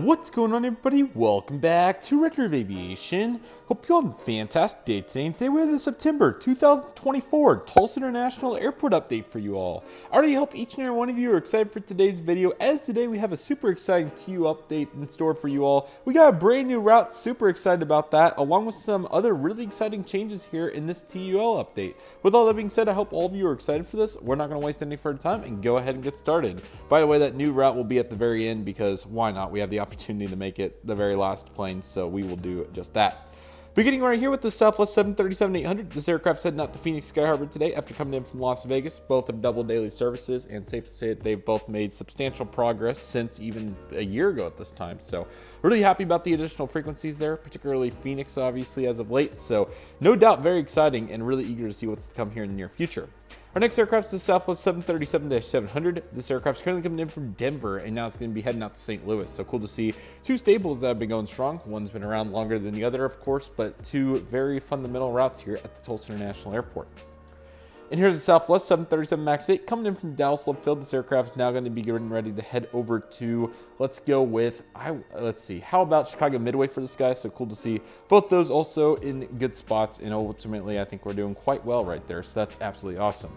What's going on, everybody? Welcome back to Redriveraviation. Hope you all have a fantastic day today. And today we have the September 2024 Tulsa International Airport update for you all. I already hope each and every one of you are excited for today's video, as today we have a super exciting TU update in store for you all. We got a brand new route, super excited about that, along with some other really exciting changes here in this TUL update. With all that being said, I hope all of you are excited for this. We're not going to waste any further time and go ahead and get started. By the way, that new route will be at the very end because why not? We have the opportunity to make it the very last plane, so we will do just that. Beginning right here with the Southwest 737-800, this aircraft's heading out to Phoenix Sky Harbor today after coming in from Las Vegas. Both have double daily services, and safe to say that they've both made substantial progress since even a year ago at this time. So really happy about the additional frequencies there, particularly Phoenix obviously as of late. So no doubt very exciting and really eager to see what's to come here in the near future. Our next aircraft is the Southwest 737-700. This aircraft's currently coming in from Denver, and now it's going to be heading out to St. Louis. So cool to see two stables that have been going strong. One's been around longer than the other, of course, but two very fundamental routes here at the Tulsa International Airport. And here's the Southwest 737 MAX 8 coming in from Dallas Love Field. This aircraft is now going to be getting ready to head over to, let's see, how about Chicago Midway for this guy? So cool to see both those also in good spots, and ultimately I think we're doing quite well right there, so that's absolutely awesome.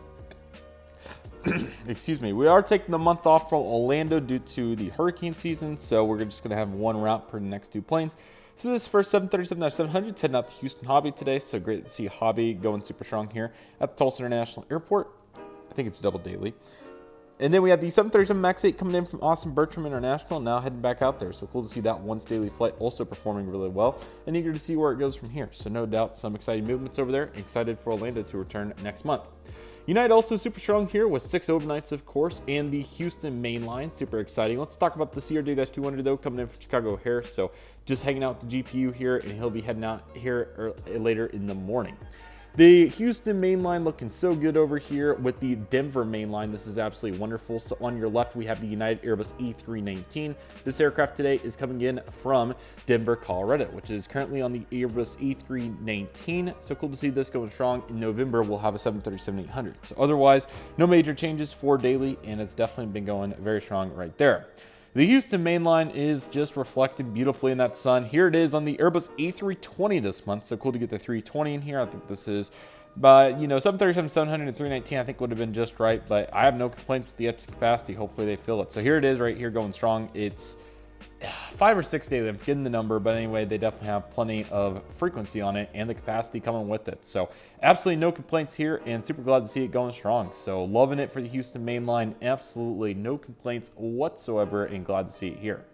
Excuse me, we are taking the month off from Orlando due to the hurricane season, so we're just going to have one route per the next two planes. So this first 737-700 is heading out to Houston Hobby today, so great to see Hobby going super strong here at the Tulsa International Airport. I think it's double daily. And then we have the 737 MAX 8 coming in from Austin Bertram International, now heading back out there. So cool to see that once daily flight also performing really well, and eager to see where it goes from here. So no doubt some exciting movements over there. Excited for Orlando to return next month. United also super strong here with 6 overnights, of course, and the Houston main line, super exciting. Let's talk about the CRJ-200 though, coming in from Chicago O'Hare. So just hanging out with the GPU here, and he'll be heading out here later in the morning. The Houston main line looking so good over here with the Denver main line. This is absolutely wonderful. So on your left, we have the United Airbus E319. This aircraft today is coming in from Denver, Colorado, which is currently on the Airbus E319. So cool to see this going strong. In November, we'll have a 737-800. So otherwise, no major changes for daily, and it's definitely been going very strong right there. The Houston main line is just reflecting beautifully in that sun. Here it is on the Airbus A320 this month. So cool to get the 320 in here. I think this is, but you know, 737, 700, and 319 I think would have been just right, but I have no complaints with the extra capacity. Hopefully they fill it. So here it is right here going strong. It's 5 or 6 days, I'm forgetting the number, but anyway, they definitely have plenty of frequency on it and the capacity coming with it. So absolutely no complaints here, and super glad to see it going strong. So loving it for the Houston main line. Absolutely no complaints whatsoever, and glad to see it here.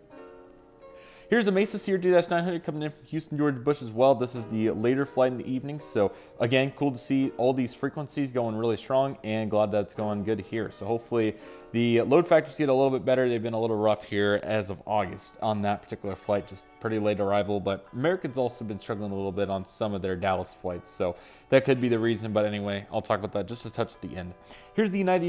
Here's a Mesa CRJ-900 coming in from Houston George Bush as well. This is the later flight in the evening. So again, cool to see all these frequencies going really strong, and glad that it's going good here. So hopefully the load factors get a little bit better. They've been a little rough here as of August on that particular flight, just pretty late arrival. But American's also been struggling a little bit on some of their Dallas flights. So that could be the reason. But anyway, I'll talk about that just a touch at the end. Here's the United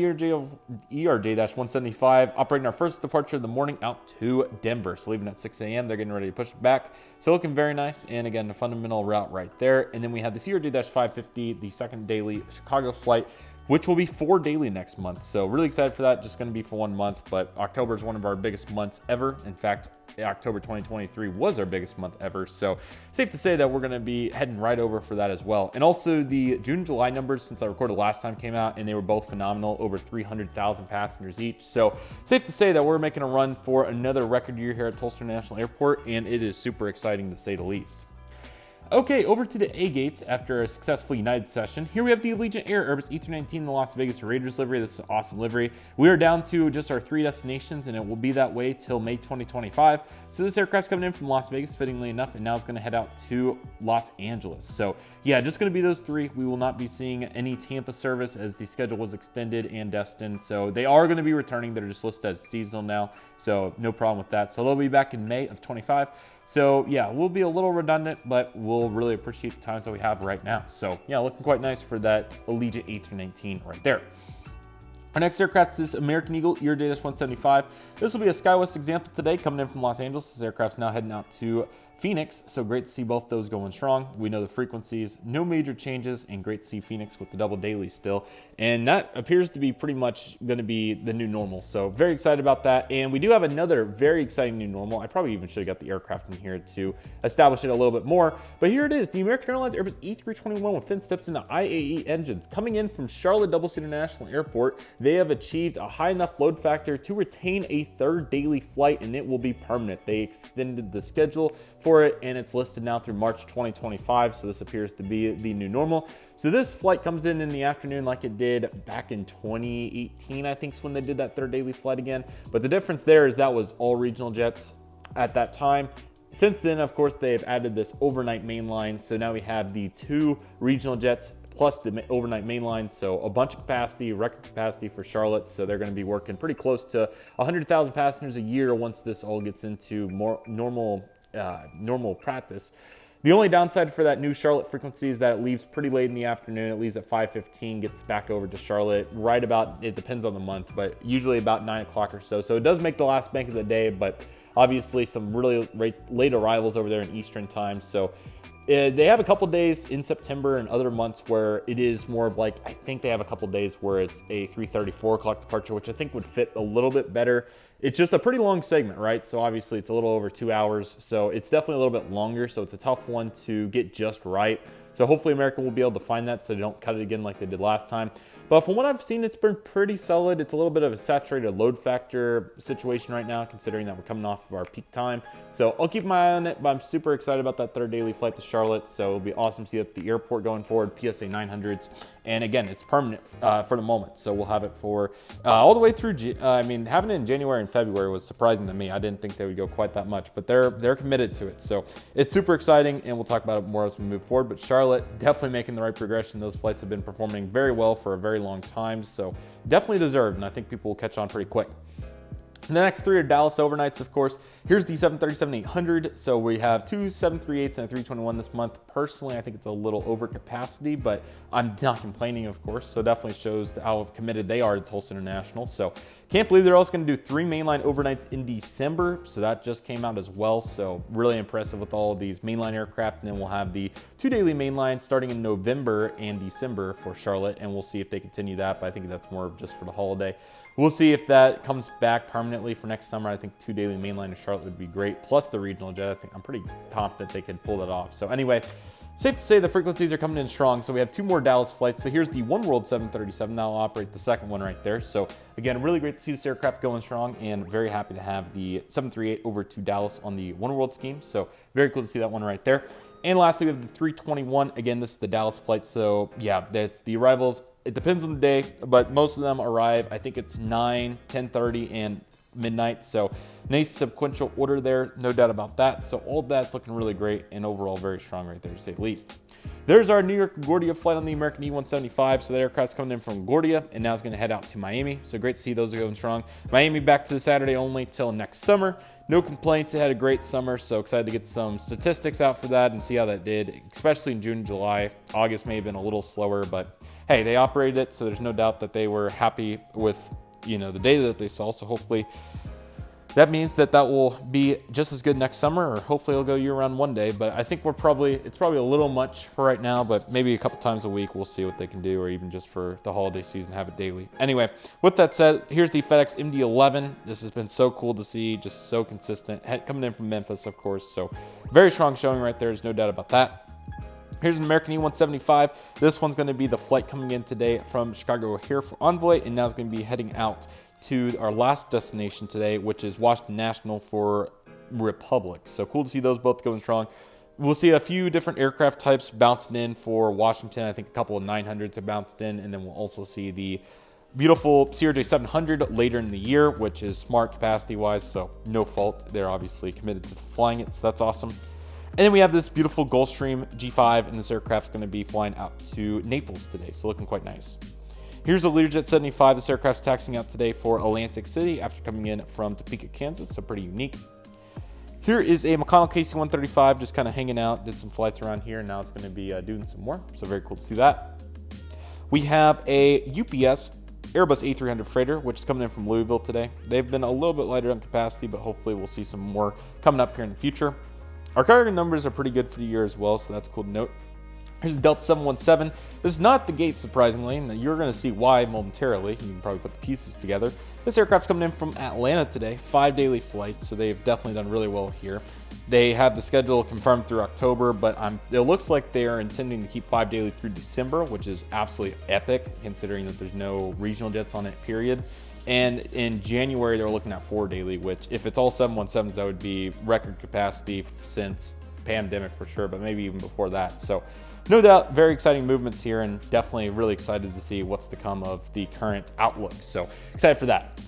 ERJ-175 operating our first departure of the morning out to Denver. So leaving at 6 a.m. They're getting ready to push it back. So looking very nice. And again, a fundamental route right there. And then we have the CRJ-550, the second daily Chicago flight, which will be 4 daily next month. So really excited for that. Just going to be for 1 month, but October is one of our biggest months ever. In fact, October 2023 was our biggest month ever. So safe to say that we're going to be heading right over for that as well. And also the June, July numbers since I recorded last time came out, and they were both phenomenal, over 300,000 passengers each. So safe to say that we're making a run for another record year here at Tulsa International Airport, and it is super exciting to say the least. Okay, over to the A gates after a successful United session. Here we have the Allegiant Air Airbus E319 in the Las Vegas Raiders livery. This is an awesome livery. We are down to just our 3 destinations, and it will be that way till May 2025. So this aircraft's coming in from Las Vegas, fittingly enough, and now it's going to head out to Los Angeles. So yeah, just going to be those 3. We will not be seeing any Tampa service as the schedule was extended and destined. So they are going to be returning. They're just listed as seasonal now, so no problem with that. So they'll be back in May of 25. So yeah, we'll be a little redundant, but we'll really appreciate the times that we have right now. So yeah, looking quite nice for that Allegiant A319 right there. Our next aircraft is this American Eagle ERJ-175. This will be a SkyWest example today, coming in from Los Angeles. This aircraft's now heading out to Phoenix, so great to see both those going strong. We know the frequencies, no major changes, and great to see Phoenix with the double daily still. And that appears to be pretty much going to be the new normal. So very excited about that. And we do have another very exciting new normal. I probably even should have got the aircraft in here to establish it a little bit more. But here it is, the American Airlines Airbus A321 with fin steps into IAE engines. Coming in from Charlotte Tulsa International Airport, they have achieved a high enough load factor to retain a third daily flight, and it will be permanent. They extended the schedule for it, and it's listed now through March 2025, so this appears to be the new normal. So this flight comes in the afternoon like it did back in 2018, I think is when they did that third daily flight again. But the difference there is that was all regional jets at that time. Since then, of course, they've added this overnight mainline, so now we have the 2 regional jets plus the overnight mainline, so a bunch of capacity, record capacity for Charlotte. So they're going to be working pretty close to 100,000 passengers a year once this all gets into more normal practice. The only downside for that new Charlotte frequency is that it leaves pretty late in the afternoon. It leaves at 5:15, gets back over to Charlotte right about, it depends on the month, but usually about 9 o'clock or so. So it does make the last bank of the day, but obviously some really late arrivals over there in Eastern time. So they have a couple days in September and other months where it is more of like, I think they have a couple days where it's a 3:30, 4 o'clock departure, which I think would fit a little bit better. It's just a pretty long segment, right? So obviously it's a little over 2 hours. So it's definitely a little bit longer. So it's a tough one to get just right. So hopefully American will be able to find that so they don't cut it again like they did last time. But from what I've seen, it's been pretty solid. It's a little bit of a saturated load factor situation right now, considering that we're coming off of our peak time. So I'll keep my eye on it, but I'm super excited about that third daily flight to Charlotte. So it'll be awesome to see it at the airport going forward, PSA 900s. And again, it's permanent for the moment. So we'll have it for all the way through, having it in January and February was surprising to me. I didn't think they would go quite that much, but they're committed to it. So it's super exciting, and we'll talk about it more as we move forward. But Charlotte, definitely making the right progression. Those flights have been performing very well for a very long time. So definitely deserved, and I think people will catch on pretty quick. The next 3 are Dallas overnights, of course. Here's the 737-800. So we have 2 738s and a 321 this month. Personally, I think it's a little over capacity, but I'm not complaining, of course. So definitely shows how committed they are to Tulsa International. So can't believe they're also going to do 3 mainline overnights in December. So that just came out as well. So really impressive with all of these mainline aircraft. And then we'll have the 2 daily mainline starting in November and December for Charlotte. And we'll see if they continue that, but I think that's more of just for the holiday. We'll see if that comes back permanently for next summer. I think 2 daily mainline to Charlotte would be great, plus the regional jet. I'm pretty confident they could pull that off. So anyway, safe to say the frequencies are coming in strong. So we have 2 more Dallas flights. So here's the One World 737. That'll operate the second one right there. So again, really great to see this aircraft going strong, and very happy to have the 738 over to Dallas on the One World scheme. So very cool to see that one right there. And lastly, we have the 321. Again, this is the Dallas flight. So yeah, that's the arrivals. It depends on the day, but most of them arrive, I think it's 9, 10:30, and midnight. So nice sequential order there, no doubt about that. So all of that's looking really great, and overall very strong right there, to say the least. There's our New York LaGuardia flight on the American E-175. So that aircraft's coming in from LaGuardia, and now it's going to head out to Miami. So great to see those are going strong. Miami back to the Saturday only till next summer. No complaints. It had a great summer, so excited to get some statistics out for that and see how that did, especially in June and July. August may have been a little slower, but hey, they operated it, so there's no doubt that they were happy with, the data that they saw. So hopefully that means that will be just as good next summer, or hopefully it'll go year-round one day. But I think it's probably a little much for right now, but maybe a couple times a week we'll see what they can do, or even just for the holiday season, have it daily. Anyway, with that said, here's the FedEx MD-11. This has been so cool to see, just so consistent. Coming in from Memphis, of course, so very strong showing right there. There's no doubt about that. Here's an American E-175. This one's going to be the flight coming in today from Chicago O'Hare for Envoy, and now it's going to be heading out to our last destination today, which is Washington National for Republic. So cool to see those both going strong. We'll see a few different aircraft types bouncing in for Washington. I think a couple of 900s have bounced in, and then we'll also see the beautiful CRJ700 later in the year, which is smart capacity-wise, so no fault. They're obviously committed to flying it, so that's awesome. And then we have this beautiful Gulfstream G5, and this aircraft's going to be flying out to Naples today, so looking quite nice. Here's a Learjet 75. This aircraft's taxiing out today for Atlantic City after coming in from Topeka, Kansas, so pretty unique. Here is a McConnell KC-135, just kind of hanging out, did some flights around here, and now it's going to be doing some more, so very cool to see that. We have a UPS Airbus A300 freighter, which is coming in from Louisville today. They've been a little bit lighter on capacity, but hopefully we'll see some more coming up here in the future. Our cargo numbers are pretty good for the year as well, so that's cool to note. Here's Delta 717. This is not the gate, surprisingly, and you're going to see why momentarily. You can probably put the pieces together. This aircraft's coming in from Atlanta today, 5 daily flights, so they've definitely done really well here. They have the schedule confirmed through October, but it looks like they are intending to keep 5 daily through December, which is absolutely epic, considering that there's no regional jets on it, period. And in January, they're looking at 4 daily, which, if it's all 717s, that would be record capacity since pandemic for sure, but maybe even before that. So no doubt, very exciting movements here, and definitely really excited to see what's to come of the current outlook. So excited for that.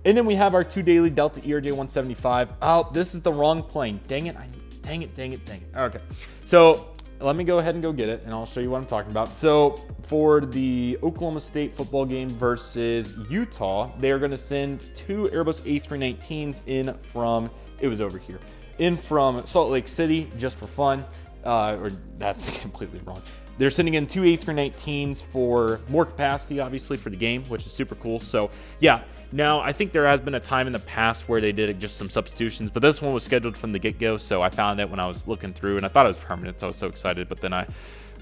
And then we have our 2 daily Delta ERJ-175. Oh, this is the wrong plane. Dang it. Dang it. Okay. So let me go ahead and go get it, and I'll show you what I'm talking about. So for the Oklahoma State football game versus Utah, they are going to send 2 Airbus A319s in from, it was over here, in from Salt Lake City just for fun. Or that's completely wrong. They're sending in 2 A319s for more capacity, obviously, for the game, which is super cool. So yeah, now I think there has been a time in the past where they did just some substitutions, but this one was scheduled from the get-go. So I found it when I was looking through, and I thought it was permanent, so I was so excited. But then I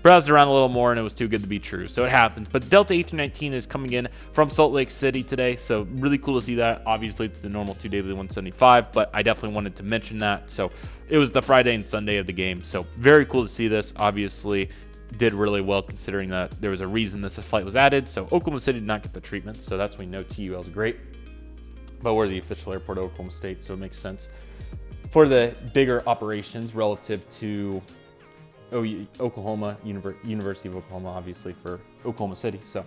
browsed around a little more, and it was too good to be true. So it happened. But Delta A319 is coming in from Salt Lake City today, so really cool to see that. Obviously, it's the normal 2 daily 175, but I definitely wanted to mention that. So it was the Friday and Sunday of the game, so very cool to see this. Obviously, did really well considering that there was a reason this flight was added. So Oklahoma City did not get the treatment, so that's when we know TUL is great. But we're the official airport of Oklahoma State, so it makes sense for the bigger operations relative to Oklahoma, University of Oklahoma, obviously, for Oklahoma City. So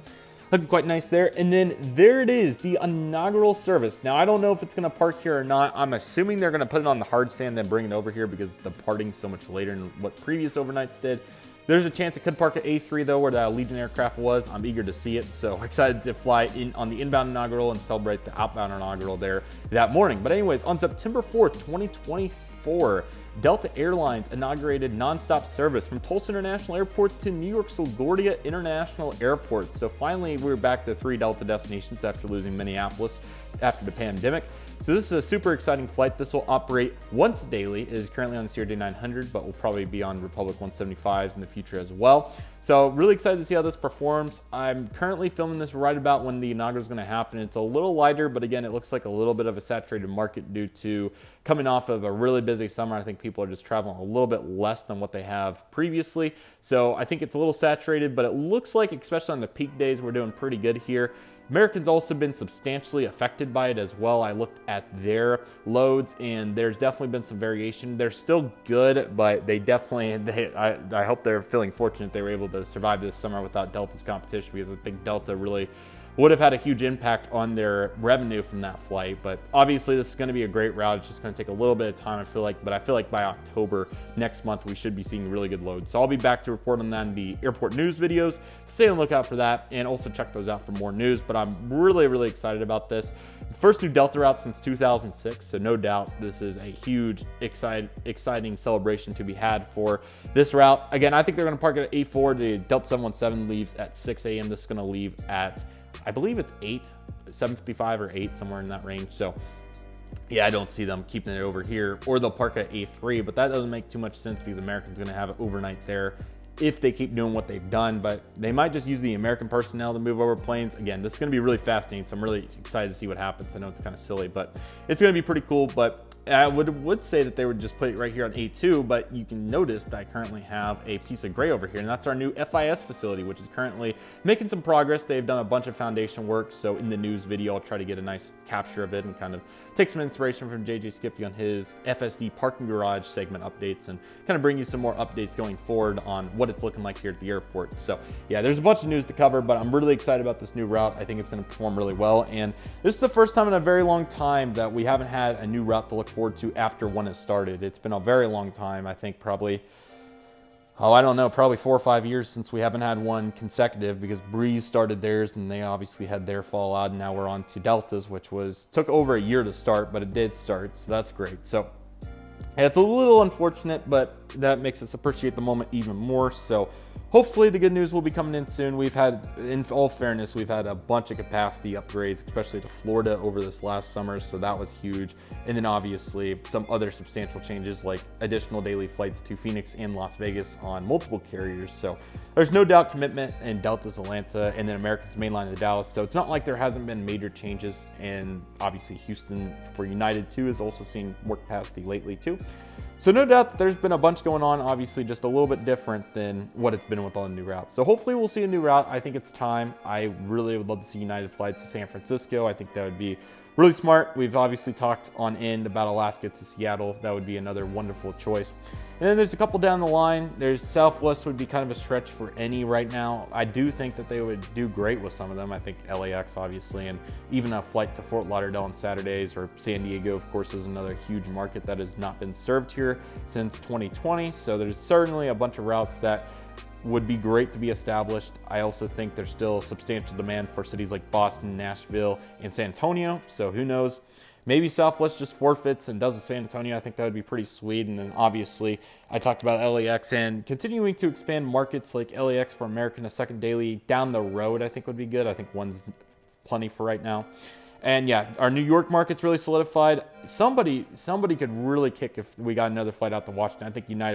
looking quite nice there. And then there it is, the inaugural service. Now, I don't know if it's going to park here or not. I'm assuming they're going to put it on the hard stand, then bring it over here because the parting's so much later than what previous overnights did. There's a chance it could park at A3, though, where that Legion aircraft was. I'm eager to see it, so excited to fly in on the inbound inaugural and celebrate the outbound inaugural there that morning. But anyways, on September 4th, 2024, Delta Airlines inaugurated nonstop service from Tulsa International Airport to New York's LaGuardia International Airport. So finally, we're back to 3 Delta destinations after losing Minneapolis after the pandemic. So this is a super exciting flight. This will operate once daily. It is currently on the CRJ 900, but will probably be on Republic 175s in the future as well. So really excited to see how this performs. I'm currently filming this right about when the inaugural is going to happen. It's a little lighter, but again, it looks like a little bit of a saturated market due to coming off of a really busy summer. I think people are just traveling a little bit less than what they have previously. So I think it's a little saturated, but it looks like, especially on the peak days, we're doing pretty good here. Americans also been substantially affected by it as well. I looked at their loads, and there's definitely been some variation. They're still good, but they definitely, I hope they're feeling fortunate they were able to survive this summer without Delta's competition, because I think Delta really would have had a huge impact on their revenue from that flight. But obviously this is going to be a great route. It's just going to take a little bit of time, I feel like, but I feel like by October next month we should be seeing really good loads. So I'll be back to report on that in the airport news videos. Stay on the lookout for that, and also check those out for more news. But I'm really excited about this. First new Delta route since 2006, so no doubt this is a huge exciting celebration to be had for this route. Again, I think they're going to park it at A4. The Delta 717 leaves at 6 a.m. This is going to leave at, I believe it's 7:55 or 8, somewhere in that range. So yeah, I don't see them keeping it over here, or they'll park at A3, but that doesn't make too much sense because American's going to have it overnight there if they keep doing what they've done. But they might just use the American personnel to move over planes. Again, this is going to be really fascinating, so I'm really excited to see what happens. I know it's kind of silly, but it's going to be pretty cool. But I would say that they would just put it right here on A2, but you can notice that I currently have a piece of gray over here, and that's our new FIS facility, which is currently making some progress. They've done a bunch of foundation work, so in the news video, I'll try to get a nice capture of it and kind of take some inspiration from JJ Skippy on his FSD parking garage segment updates, and kind of bring you some more updates going forward on what it's looking like here at the airport. So yeah, there's a bunch of news to cover, but I'm really excited about this new route. I think it's going to perform really well, and this is the first time in a very long time that we haven't had a new route to look forward to after one has started. It's been a very long time. I think probably, I don't know, probably 4 or 5 years since we haven't had one consecutive, because Breeze started theirs and they obviously had their fallout, and now we're on to Delta's, which took over a year to start, but it did start, so that's great. So yeah, it's a little unfortunate, but that makes us appreciate the moment even more. So hopefully the good news will be coming in soon. We've had, in all fairness, we've had a bunch of capacity upgrades, especially to Florida over this last summer, so that was huge. And then obviously some other substantial changes like additional daily flights to Phoenix and Las Vegas on multiple carriers. So there's no doubt commitment in Delta's Atlanta and then American's mainline to Dallas. So it's not like there hasn't been major changes. And obviously Houston for United too is also seeing more capacity lately too. So no doubt there's been a bunch going on, obviously just a little bit different than what it's been with all the new routes. So hopefully we'll see a new route. I think it's time. I really would love to see United flights to San Francisco. I think that would be really smart. We've obviously talked on end about Alaska to Seattle. That would be another wonderful choice. And then there's a couple down the line. There's Southwest would be kind of a stretch for any right now. I do think that they would do great with some of them. I think LAX obviously, and even a flight to Fort Lauderdale on Saturdays, or San Diego of course is another huge market that has not been served here since 2020. So there's certainly a bunch of routes that would be great to be established. I also think there's still substantial demand for cities like Boston, Nashville, and San Antonio. So who knows? Maybe Southwest just forfeits and does a San Antonio. I think that would be pretty sweet. And then obviously I talked about LAX and continuing to expand markets like LAX for American, a second daily down the road I think would be good. I think one's plenty for right now. And yeah, our New York market's really solidified. Somebody could really kick if we got another flight out to Washington. I think United